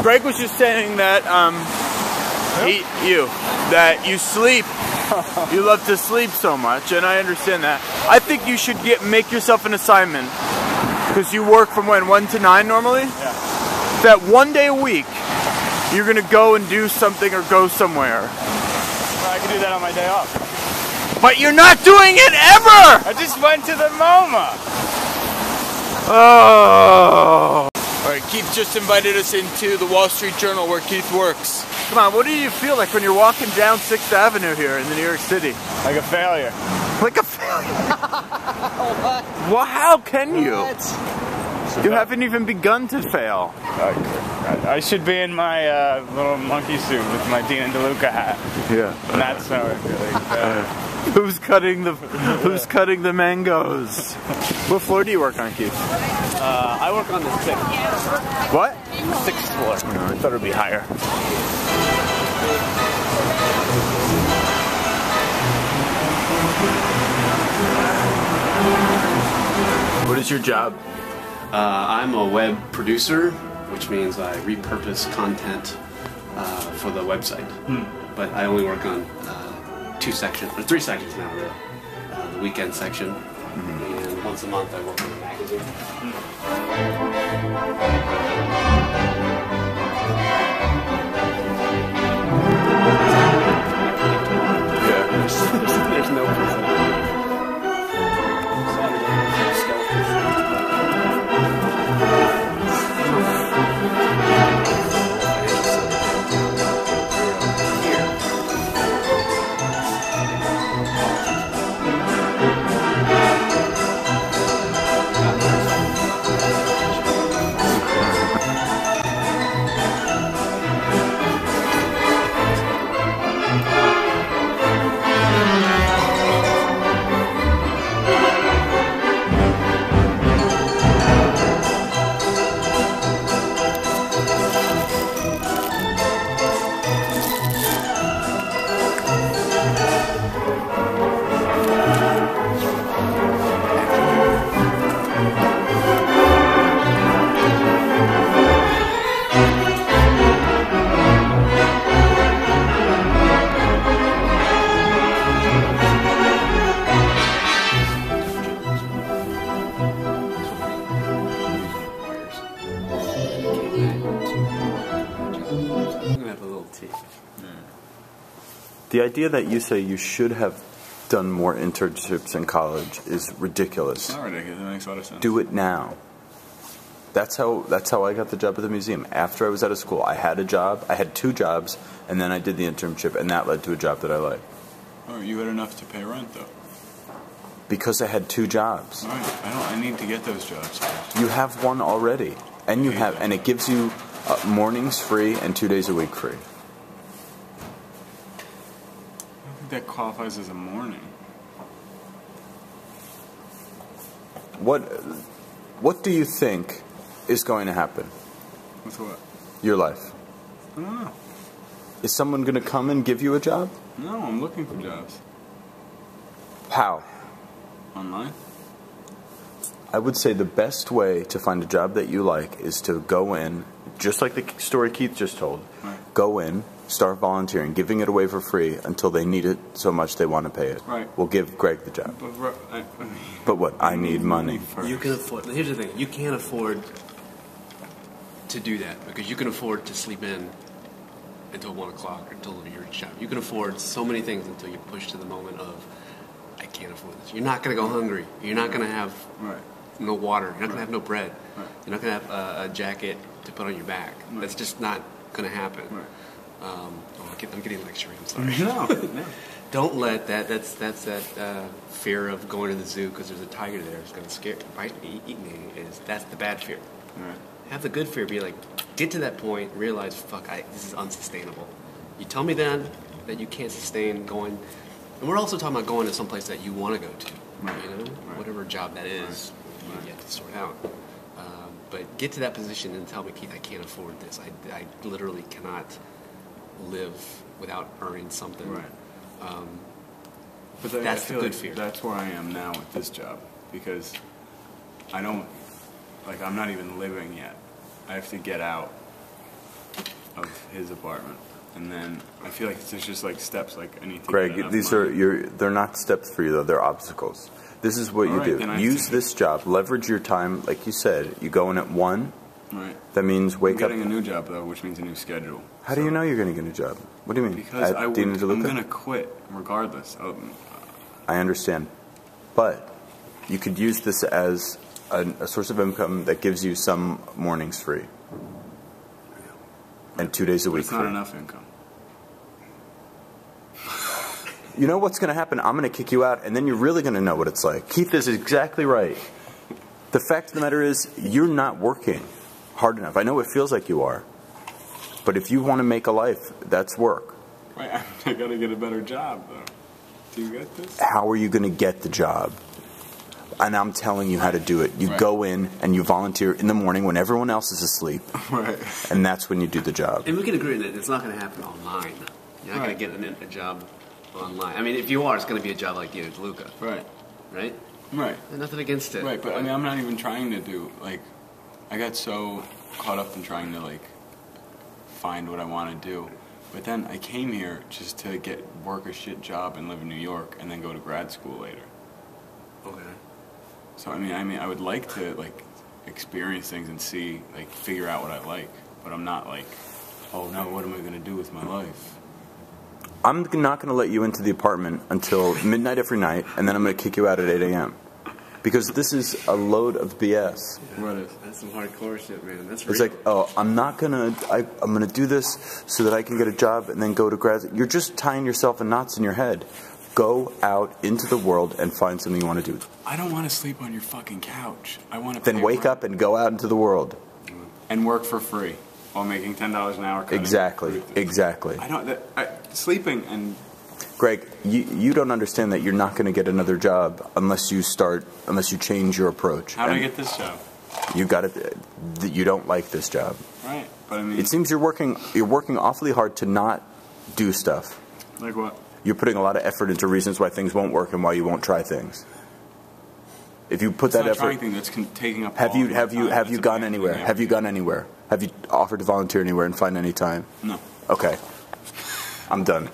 Greg was just saying that that you sleep. You love to sleep so much, and I understand that. I think you should make yourself an assignment, because you work from when, 1 to 9 normally? Yeah. That one day a week, you're going to go and do something or go somewhere. Well, I can do that on my day off. But you're not doing it ever! I just went to the MOMA. Oh. Alright, Keith just invited us into the Wall Street Journal where Keith works. Come on, what do you feel like when you're walking down 6th Avenue here in New York City? Like a failure. Like a failure? What? Well, how can you? What? You haven't even begun to fail. I should be in my little monkey suit with my Dina DeLuca hat. Yeah. And that's how I feel like Who's cutting the mangoes? What floor do you work on, Keith? I work on the 6th. What? 6th floor. No, I thought it'd be higher. What is your job? I'm a web producer, which means I repurpose content for the website. But I only work on 2 sections, or 3 sections now, really. The weekend section, and once a month I work on a magazine. Yeah. There's no reason. The idea that you say you should have done more internships in college is ridiculous. It's not ridiculous. It makes a lot of sense. Do it now. That's how I got the job at the museum. After I was out of school, I had a job. I had 2 jobs, and then I did the internship, and that led to a job that I like. Oh, you had enough to pay rent, though. Because I had 2 jobs. All right. I need to get those jobs first. You have one already, and it gives you mornings free and 2 days a week free. I don't think that qualifies as a morning. What do you think is going to happen? With what? Your life. I don't know. Is someone going to come and give you a job? No, I'm looking for jobs. How? Online? I would say the best way to find a job that you like is to go in, just like the story Keith just told. Right. Go in, start volunteering, giving it away for free until they need it so much they want to pay it. Right. We'll give Greg the job. But what? I need money. First. You can afford. Here's the thing: you can't afford to do that because you can afford to sleep in until 1 o'clock or until your job. You can afford so many things until you push to the moment of, I can't afford this. You're not going to go hungry. You're not going to have no water. You're not going to have no bread. You're not going to have a jacket to put on your back. That's just not going to happen. I'm getting lectured. I'm sorry. No. Don't let that's that fear of going to the zoo because there's a tiger there that's going to bite me, eat me. That's the bad fear. Right. Have the good fear. Be like, get to that point, realize, fuck, this is unsustainable. You tell me then that you can't sustain going, and we're also talking about going to some place that you want to go to. You know, whatever job that is, you have to sort out. But get to that position and tell me, Keith, I can't afford this. I literally cannot live without earning something. Right. But that's the good fear. That's where I am now with this job because I'm not even living yet. I have to get out of his apartment. And then I feel like it's just like steps. Like I need to. Greg, get these money. they're not steps for you though. They're obstacles. This is what you Alright, do. Use this job. Leverage your time, like you said. You go in at 1. Right. That means wake I'm up. getting a new job though, which means a new schedule. How do you know you're going to get a new job? What do you mean? Because At I'm Dina DeLuca? going to quit regardless. I understand, but you could use this as a source of income that gives you some mornings free and 2 days a week It's not free. enough income. You know what's going to happen? I'm going to kick you out, and then you're really going to know what it's like. Keith is exactly right. The fact of the matter is, you're not working hard enough. I know it feels like you are, but if you want to make a life, that's work. Right, I got to get a better job though. Do you get this? How are you going to get the job? And I'm telling you how to do it. You go in and you volunteer in the morning when everyone else is asleep. Right. And that's when you do the job. And we can agree that it's not going to happen online. You're not going to get a job online. I mean, if you are, it's going to be a job like Dina DeLuca. Right. Right? Right. And nothing against it. Right, but I mean, I'm not even trying to do, like, I got so caught up in trying to, like, find what I want to do. But then I came here just to work a shit job and live in New York and then go to grad school later. Okay. So, I mean, I would like to, like, experience things and see, like, figure out what I like. But I'm not like, oh, now what am I going to do with my life? I'm not going to let you into the apartment until midnight every night, and then I'm going to kick you out at 8 a.m. Because this is a load of BS. Yeah, What is? That's some hardcore shit, man. That's real. It's like, oh, I'm going to do this so that I can get a job and then go to grad. You're just tying yourself in knots in your head. Go out into the world and find something you want to do. I don't want to sleep on your fucking couch. I want to Then wake up and go out into the world. and work for free while making $10 an hour. Exactly. Exactly. I don't. Sleeping and. Greg, you don't understand that you're not going to get another job unless you change your approach. How do I get this job? You got it. You don't like this job. Right, but I mean. It seems you're working awfully hard to not do stuff. Like what? You're putting a lot of effort into reasons why things won't work and why you won't try things. If you put It's that not effort, trying thing that's taking up. have all you of my have you time. have you It's gone a anywhere? thing. Have you gone anywhere? Have you offered to volunteer anywhere and find any time? No. Okay. I'm done.